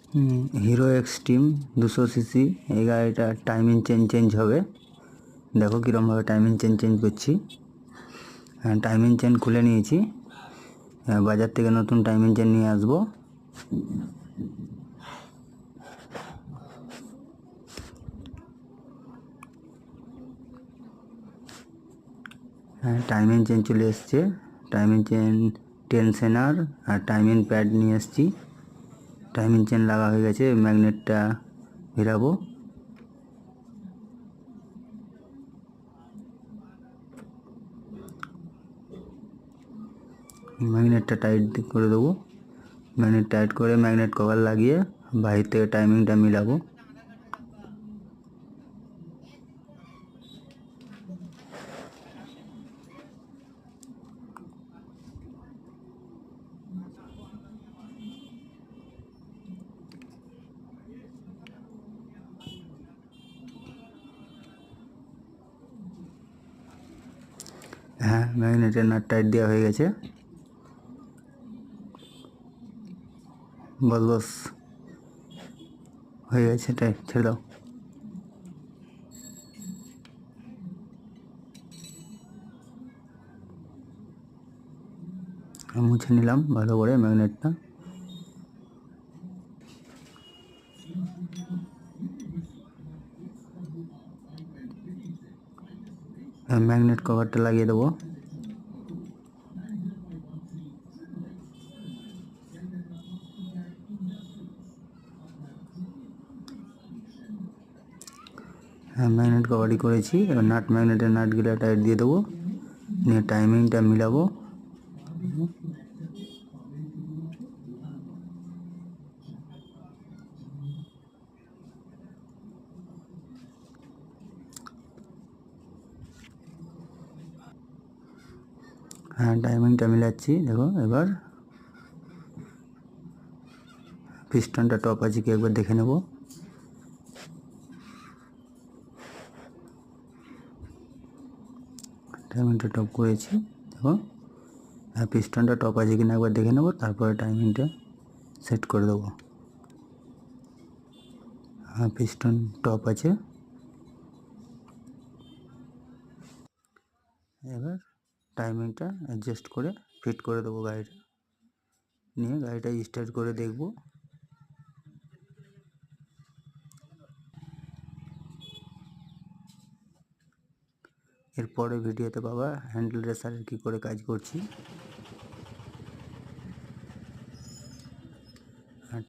Hero extreme 200 CC এই গাড়িটা timing change হবে। দেখো কীরকমভাবে টাইমিং চেঞ্জ করছি। টাইমিং চেন খুলে নিয়েছি, বাজার থেকে নতুন টাইমিং চেন নিয়ে আসবো। টাইমিং চেন চলে এসছে। টাইমিং চেন টেনশনার আর টাইমিং প্যাড নিয়ে এসেছি। টাইমিং চেন লাগা হয়ে গেছে, ম্যাগনেটটা ভিড়াবো। ম্যাগনেটটা টাইট করে দেবো। ম্যাগনেট টাইট করে ম্যাগনেট কভার লাগিয়ে বাহির থেকে টাইমিংটা মিলাবো। ম্যাগনেটের নাট টাইট দেওয়া হয়ে গেছে। বস হয়ে গেছে, টাইট ছেড়ে দাও। মুছে নিলাম ভালো করে ম্যাগনেটটা। ম্যাগনেট কভারটা লাগিয়ে দেবো। ম্যাগনেট কভারই করেছি। এবার ম্যাগনেটের নাটগুলো টাইট দিয়ে দেবো, নিয়ে টাইমিংটা মিলাবো। টাইমিংটা মিলাচ্ছি। দেখো এবার পিস্টনটা টপ আছে কি একবার দেখে নেব। টাইমিংটা টপ করেছি, দেখো। পিস্টনটা টপ আছে কিনা একবার দেখে নেব, তারপরে টাইমিংটা সেট করে দেবো। পিস্টন টপ আছে। এবার টাইমিংটা অ্যাডজাস্ট করে ফিট করে দেবো গাড়িটা, নিয়ে গাড়িটা স্টার্ট করে দেখব। এরপরে ভিডিওতে পাবা হ্যান্ডেল রেসারের কী করে কাজ করছি।